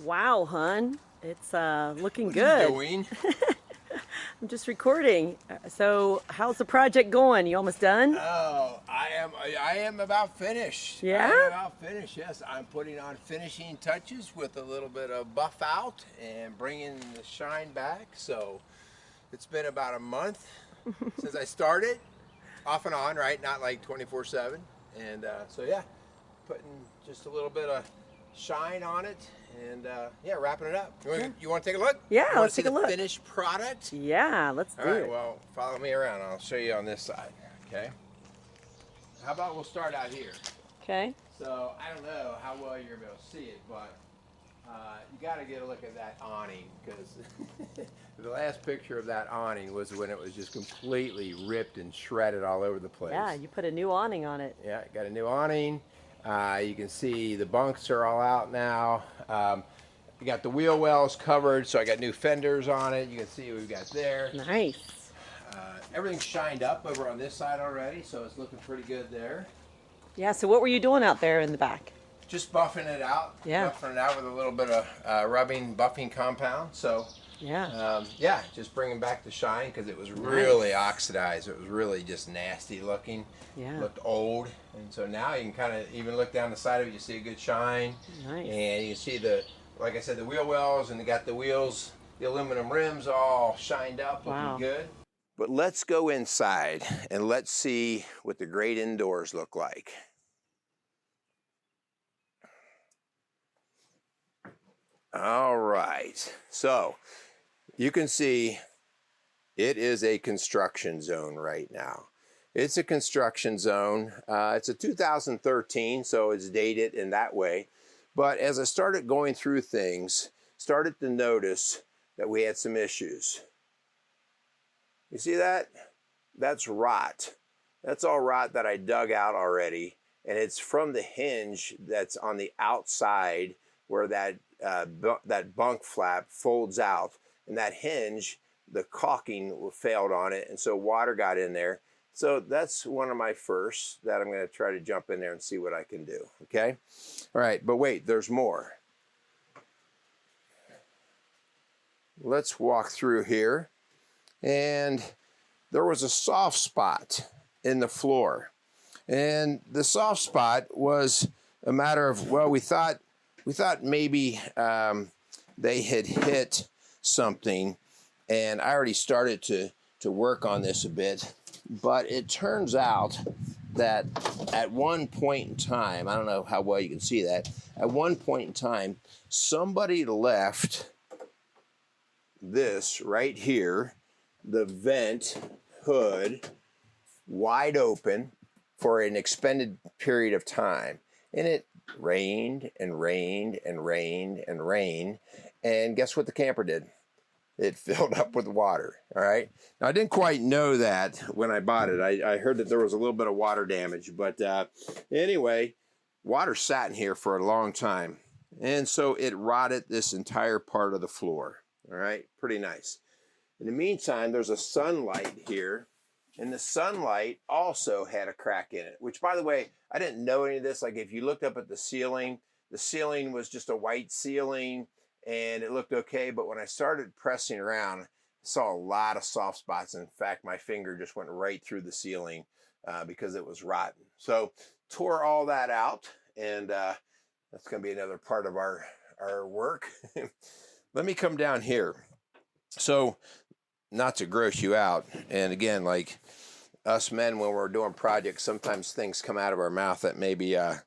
Wow, hun. It's looking What are you good. doing? I'm just recording. So, how's the project going? You almost done? Oh, I am about finished. Yeah? I am about finished. Yes, I'm putting on finishing touches with a little bit of buff out and bringing the shine back. So it's been about a month since I started, off and on, right? Not like 24/7. And so yeah, putting just a little bit of shine on it, and yeah, wrapping it up. You want to take a look? Yeah, You want let's to see take a the look. finished product? Yeah, let's All do right, it. well, follow me around. I'll show you on this side, okay? How about we'll start out here? Okay. So, I don't know how well you're going to be able to see it, but you got to get a look at that awning, because the last picture of that awning was when it was just completely ripped and shredded all over the place. Yeah, you put a new awning on it. Yeah, got a new awning. You can see the bunks are all out now. You got the wheel wells covered, so I got new fenders on it. You can see what we've got there. Nice. Everything's shined up over on this side already, so it's looking pretty good there. Yeah, so what were you doing out there in the back? Just buffing it out. Yeah. Buffing it out with a little bit of buffing compound. So, Yeah. yeah, just bringing back the shine, because it was really oxidized. It was really just nasty looking. Yeah. Looked old. And so now you can kind of even look down the side of it, you see a good shine. Nice. And you can see the, like I said, the wheel wells, and they got the wheels, the aluminum rims all shined up, looking good. But let's go inside and let's see what the great indoors look like. All right, so you can see it is a construction zone right now. It's a construction zone. It's a 2013, so it's dated in that way. But as I started going through things, started to notice that we had some issues. You see that? That's rot. That's all rot that I dug out already, and it's from the hinge that's on the outside where that bunk flap folds out, and that hinge, the caulking failed on it, and so water got in there. So that's one of my firsts that I'm going to try to jump in there and see what I can do. Okay? All right, but wait, there's more. Let's walk through here. And there was a soft spot in the floor. And the soft spot was a matter of, well, we thought maybe they had hit something, and I already started to work on this a bit. But it turns out that at one point in time, I don't know how well you can see that, at one point in time, somebody left this right here, the vent hood, wide open for an expended period of time. And it rained and rained and rained and rained. And guess what the camper did? It filled up with water. All right. Now, I didn't quite know that when I bought it. I heard that there was a little bit of water damage. But anyway, water sat in here for a long time. And so it rotted this entire part of the floor. All right. Pretty nice. In the meantime, there's a sunlight here, and the sunlight also had a crack in it, which, by the way, I didn't know any of this. Like, if you looked up at the ceiling was just a white ceiling, and it looked okay, but when I started pressing around, I saw a lot of soft spots. In fact, my finger just went right through the ceiling because it was rotten. So, tore all that out, and that's going to be another part of our work. Let me come down here. So, not to gross you out, and again, like us men, when we're doing projects, sometimes things come out of our mouth that maybe are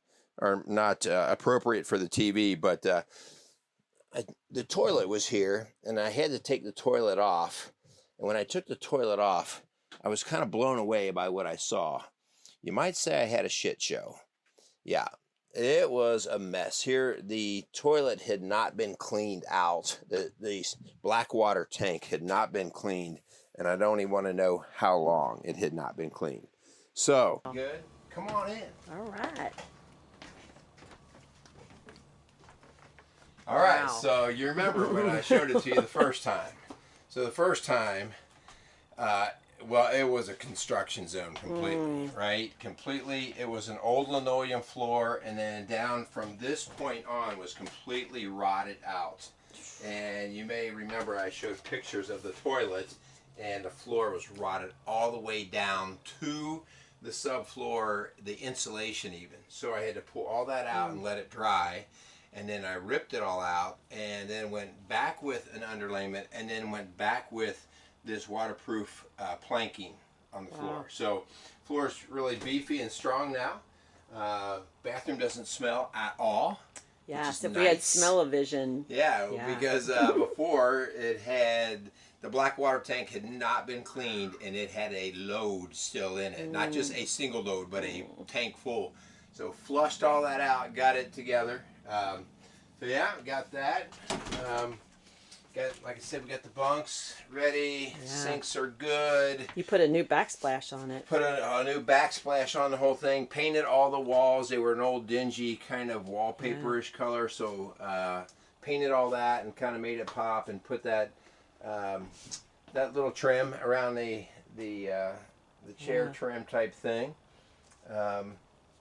not appropriate for the TV, but the toilet was here, and I had to take the toilet off, and when I took the toilet off, I was kind of blown away by what I saw. You might say I had a shit show. Yeah. It was a mess. Here, the toilet had not been cleaned out. The black water tank had not been cleaned, and I don't even want to know how long it had not been cleaned. So, good. Come on in. All right. All right, so you remember when I showed it to you the first time. So the first time, Well, it was a construction zone completely, right? Completely. It was an old linoleum floor, and then down from this point on was completely rotted out. And you may remember I showed pictures of the toilet, and the floor was rotted all the way down to the subfloor, the insulation even. So I had to pull all that out and let it dry. And then I ripped it all out, and then went back with an underlayment, and then went back with this waterproof planking on the floor. So floor is really beefy and strong now. Bathroom doesn't smell at all. Yeah, so if nice. we had smell-o-vision. Yeah, because before it had, the black water tank had not been cleaned, and it had a load still in it. Not just a single load, but a tank full. So flushed all that out, got it together. So yeah, got that. Like I said, we got the bunks ready. Yeah. Sinks are good. You put a new backsplash on it. Put a new backsplash on the whole thing. Painted all the walls. They were an old dingy kind of wallpaperish color. So painted all that and kind of made it pop, and put that that little trim around the chair trim type thing.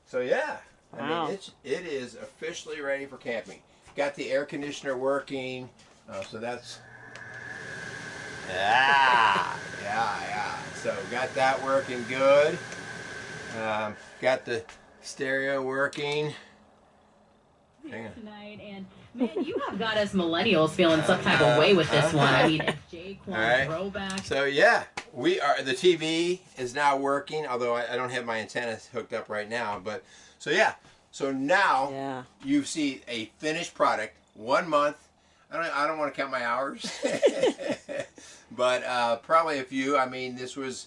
So yeah, I mean it is officially ready for camping. Got the air conditioner working. So that's, yeah. So got that working good. Got the stereo working. Hang on. Tonight, and man, you have got us millennials feeling some type of way with this one. I mean, Jackpot throwback. So yeah, the TV is now working, although I don't have my antennas hooked up right now. But so yeah, so now you see a finished product. 1 month. I don't want to count my hours, but probably a few. I mean, this was,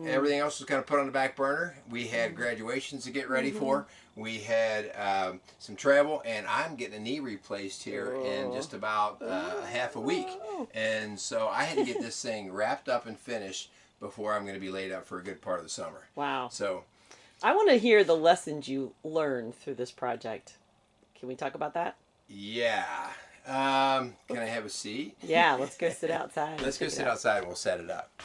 everything else was kind of put on the back burner. We had graduations to get ready for. We had some travel, and I'm getting a knee replaced here in just about half a week. And so I had to get this thing wrapped up and finished before I'm going to be laid up for a good part of the summer. Wow. So I want to hear the lessons you learned through this project. Can we talk about that? Yeah. Can I have a seat? Yeah, let's go sit outside. Let's go sit outside and we'll set it up.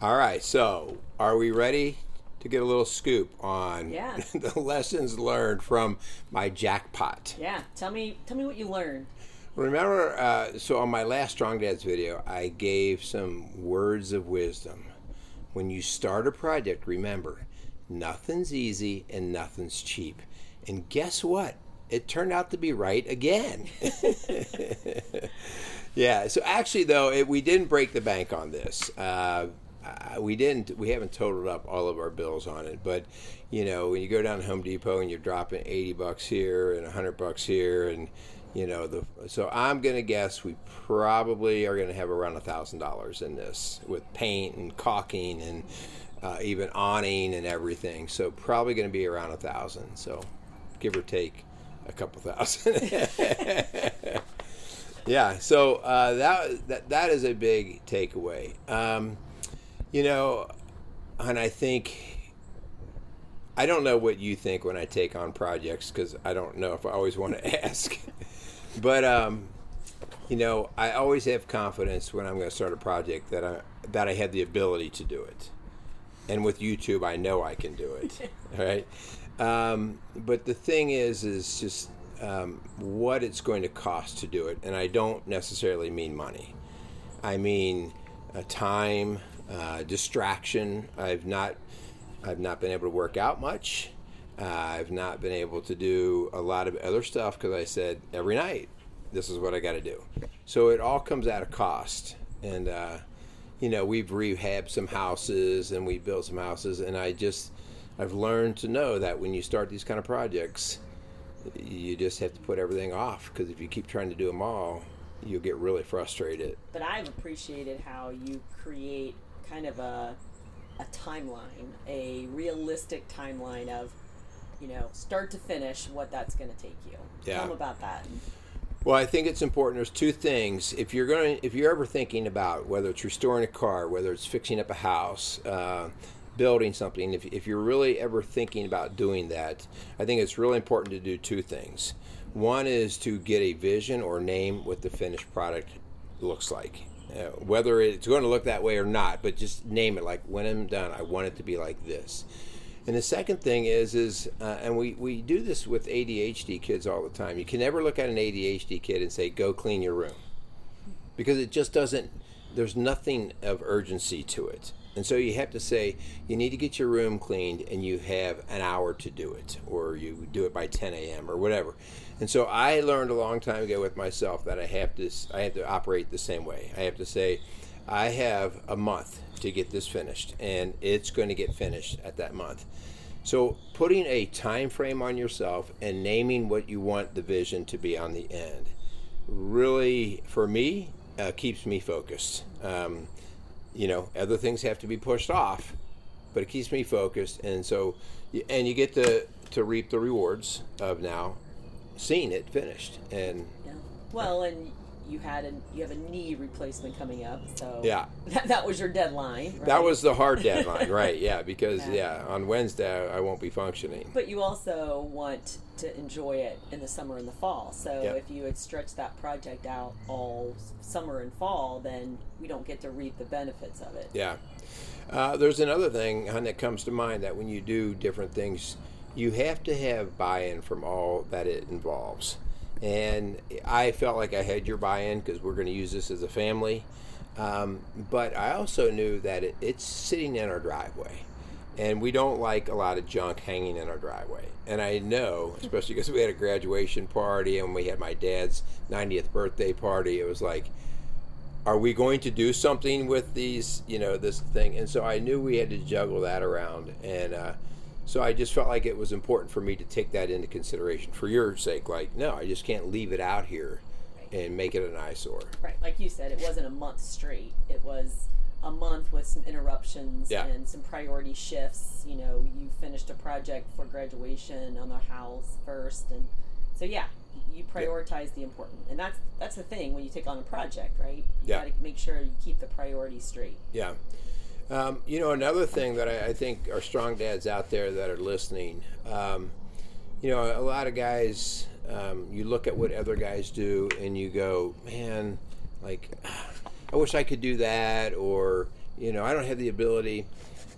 All right, so are we ready to get a little scoop on the lessons learned from my Jackpot? Yeah, tell me what you learned. Remember, so on my last Strong Dads video, I gave some words of wisdom. When you start a project, remember, nothing's easy and nothing's cheap. And guess what? It turned out to be right again. Yeah. So actually, though, we didn't break the bank on this. We haven't totaled up all of our bills on it. But you know, when you go down to Home Depot and you're dropping $80 here and $100 here, and you know, so I'm gonna guess we probably are gonna have around $1,000 in this with paint and caulking and even awning and everything. So probably gonna be around $1,000. So give or take a couple thousand. Yeah, so that is a big takeaway. You know, and I think, I don't know what you think when I take on projects, because I don't know if I always want to ask. But you know, I always have confidence when I'm going to start a project that I have the ability to do it. And with YouTube, I know I can do it. Right? But the thing is just what it's going to cost to do it, and I don't necessarily mean money. I mean time, distraction. I've not been able to work out much. I've not been able to do a lot of other stuff because I said every night, this is what I got to do. So it all comes at a cost, and you know, we've rehabbed some houses and we built some houses, and I've learned to know that when you start these kind of projects, you just have to put everything off, because if you keep trying to do them all, you'll get really frustrated. But I've appreciated how you create kind of a timeline, a realistic timeline of, you know, start to finish, what that's going to take you. Yeah. Tell them about that. Well, I think it's important. There's two things. If you're ever thinking about whether it's restoring a car, whether it's fixing up a house, building something, if you're really ever thinking about doing that, I think it's really important to do two things. One is to get a vision or name what the finished product looks like. Whether it's going to look that way or not, but just name it. Like, when I'm done, I want it to be like this. And the second thing is and we do this with ADHD kids all the time. You can never look at an ADHD kid and say, go clean your room. Because it just doesn't, there's nothing of urgency to it. And so you have to say, you need to get your room cleaned and you have an hour to do it, or you do it by 10 a.m. or whatever. And so I learned a long time ago with myself that I have to operate the same way. I have to say, I have a month to get this finished, and it's going to get finished at that month. So putting a time frame on yourself and naming what you want the vision to be on the end really, for me, keeps me focused. Other things have to be pushed off, but it keeps me focused. And so, and you get to reap the rewards of now seeing it finished. And yeah. Well, and you have a knee replacement coming up, so yeah, that was your deadline, right? That was the hard deadline, right? Yeah, because on Wednesday I won't be functioning. But you also want to enjoy it in the summer and the fall. So if you had stretched that project out all summer and fall, then we don't get to reap the benefits of it. Yeah. There's another thing, hon, that comes to mind, that when you do different things, you have to have buy-in from all that it involves. And I felt like I had your buy-in because we're going to use this as a family. But I also knew that it's sitting in our driveway. And we don't like a lot of junk hanging in our driveway. And I know, especially because we had a graduation party and we had my dad's 90th birthday party, it was like, are we going to do something with these, this thing? And so I knew we had to juggle that around. And so I just felt like it was important for me to take that into consideration for your sake. Like, no, I just can't leave it out here and make it an eyesore. Right. Like you said, it wasn't a month straight. It was a month with some interruptions and some priority shifts. You finished a project for graduation on the house first. And so, you prioritize the important. And that's the thing when you take on a project, right? You got to make sure you keep the priorities straight. Yeah. Another thing that I think are strong dads out there that are listening, a lot of guys, you look at what other guys do and you go, man, like, I wish I could do that, or, I don't have the ability.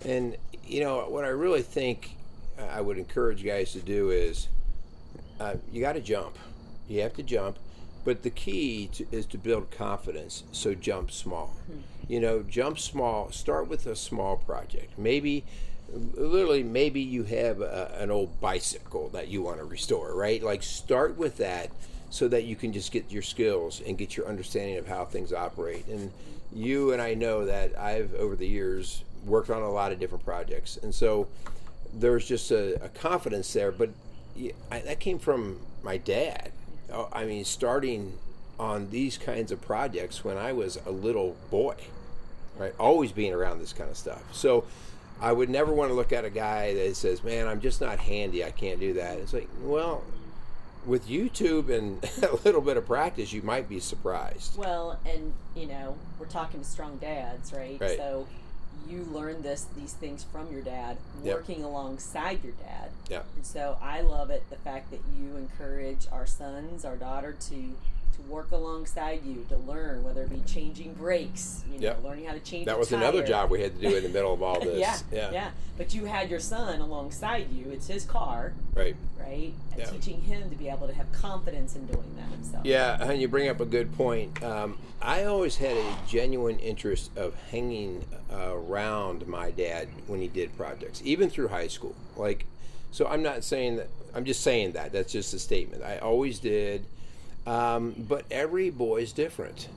And, what I really think I would encourage guys to do is you got to jump. You have to jump. But the key is to build confidence, so jump small. Jump small. Start with a small project. Maybe you have an old bicycle that you want to restore, right? Like, start with that so that you can just get your skills and get your understanding of how things operate. And you and I know that I've, over the years, worked on a lot of different projects. And so there's just a confidence there. But that came from my dad. I mean, starting on these kinds of projects when I was a little boy, right? Always being around this kind of stuff. So I would never want to look at a guy that says, man, I'm just not handy, I can't do that. It's like, well, with YouTube and a little bit of practice, you might be surprised. Well, and, we're talking to strong dads, right? Right. So you learned these things from your dad, working alongside your dad. Yeah. And so I love it, the fact that you encourage our sons, our daughter to work alongside you, to learn, whether it be changing brakes, learning how to change That was tire. another job we had to do in the middle of all this. Yeah. But you had your son alongside you. It's his car. Right. And teaching him to be able to have confidence in doing that himself. Yeah, and you bring up a good point. I always had a genuine interest of hanging around my dad when he did projects, even through high school. So I'm not saying that, I'm just saying that. That's just a statement. I always did. But every boy's different.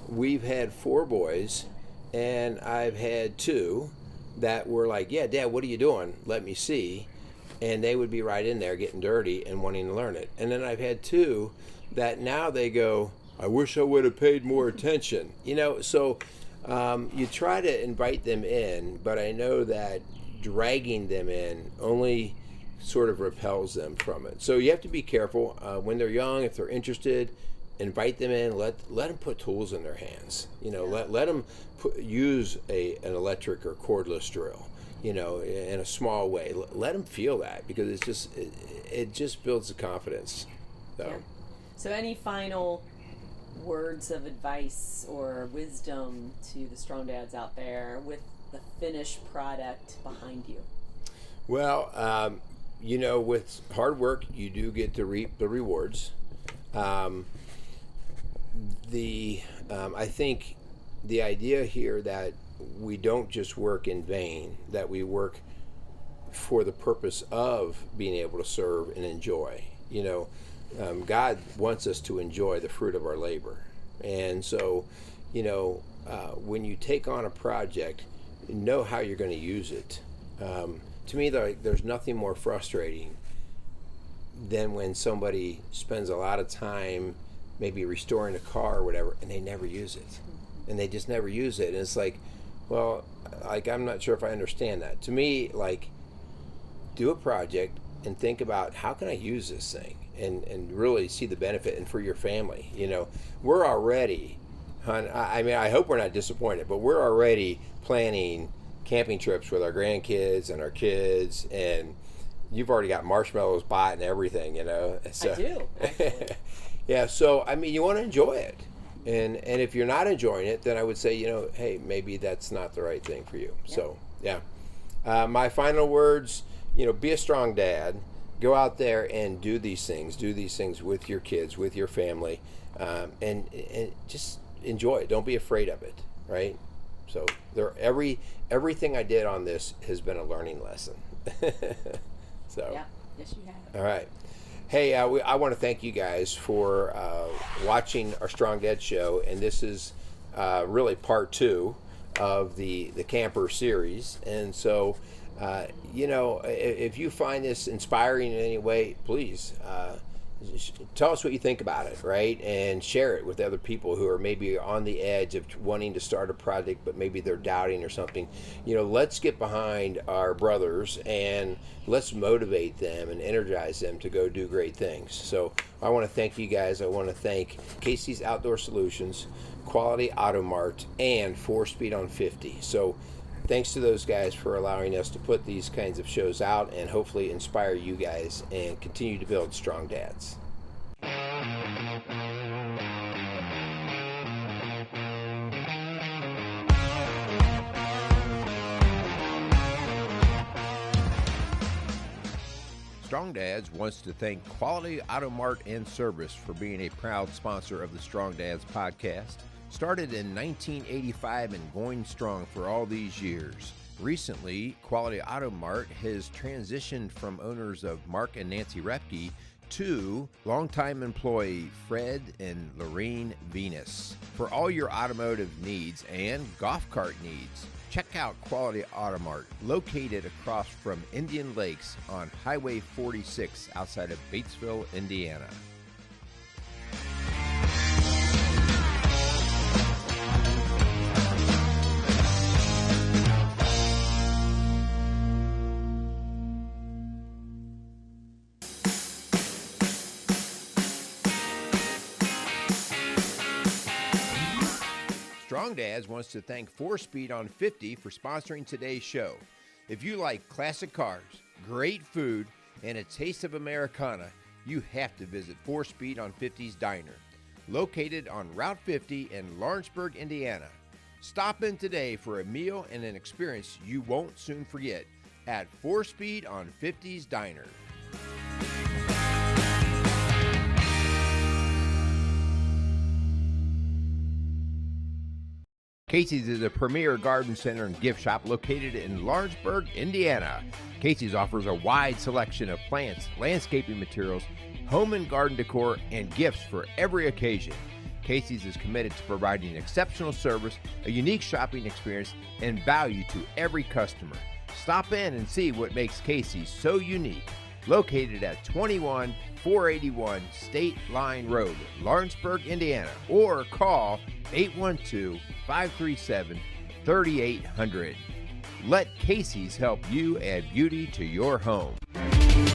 We've had 4 boys, and I've had 2 that were like, yeah, Dad, what are you doing? Let me see. And they would be right in there getting dirty and wanting to learn it. And then I've had 2 that now they go, I wish I would have paid more attention. So you try to invite them in, but I know that dragging them in only sort of repels them from it. So you have to be careful when they're young. If they're interested, invite them in. Let them put tools in their hands. Let them use an electric or cordless drill. In a small way. Let them feel that, because it just builds the confidence. So any final words of advice or wisdom to the strong dads out there with the finished product behind you? Well, with hard work, you do get to reap the rewards. I think the idea here that we don't just work in vain, that we work for the purpose of being able to serve and enjoy. God wants us to enjoy the fruit of our labor. And so, when you take on a project, know how you're going to use it. To me, there's nothing more frustrating than when somebody spends a lot of time maybe restoring a car or whatever, and they never use it. And they just never use it. And it's like, well, I'm not sure if I understand that. To me, do a project and think about, how can I use this thing? And really see the benefit, and for your family. We're already, I hope we're not disappointed, but we're already planning camping trips with our grandkids and our kids, and you've already got marshmallows bought and everything, So, I do, actually. Yeah, so, you want to enjoy it. And if you're not enjoying it, then I would say, hey, maybe that's not the right thing for you. Yeah. So, yeah. My final words, be a strong dad. Go out there and do these things. Do these things with your kids, with your family, and just enjoy it. Don't be afraid of it, right? So everything I did on this has been a learning lesson. So yeah, yes, you have. All right. Hey, I want to thank you guys for watching our Strong Dad show, and this is really part 2 of the camper series. And so, if you find this inspiring in any way, please tell us what you think about it, right? And share it with other people who are maybe on the edge of wanting to start a project, but maybe they're doubting or something. Let's get behind our brothers and let's motivate them and energize them to go do great things. So I want to thank you guys. I want to thank Casey's Outdoor Solutions, Quality Auto Mart, and 4Speed on 50. So thanks to those guys for allowing us to put these kinds of shows out and hopefully inspire you guys and continue to build strong dads. Strong Dads wants to thank Quality Auto Mart and Service for being a proud sponsor of the Strong Dads podcast. Started in 1985 and going strong for all these years. Recently, Quality Auto Mart has transitioned from owners of Mark and Nancy Repke to longtime employee Fred and Lorraine Venus. For all your automotive needs and golf cart needs, check out Quality Auto Mart, located across from Indian Lakes on Highway 46 outside of Batesville, Indiana. Strong Dads wants to thank 4Speed on 50 for sponsoring today's show. If you like classic cars, great food, and a taste of Americana, you have to visit 4Speed on 50's Diner, located on Route 50 in Lawrenceburg, Indiana. Stop in today for a meal and an experience you won't soon forget at 4Speed on 50's Diner. Casey's is a premier garden center and gift shop located in Lawrenceburg, Indiana. Casey's offers a wide selection of plants, landscaping materials, home and garden decor, and gifts for every occasion. Casey's is committed to providing exceptional service, a unique shopping experience, and value to every customer. Stop in and see what makes Casey's so unique. Located at 21481 State Line Road, Lawrenceburg, Indiana, or call 812-537-3800. Let Casey's help you add beauty to your home.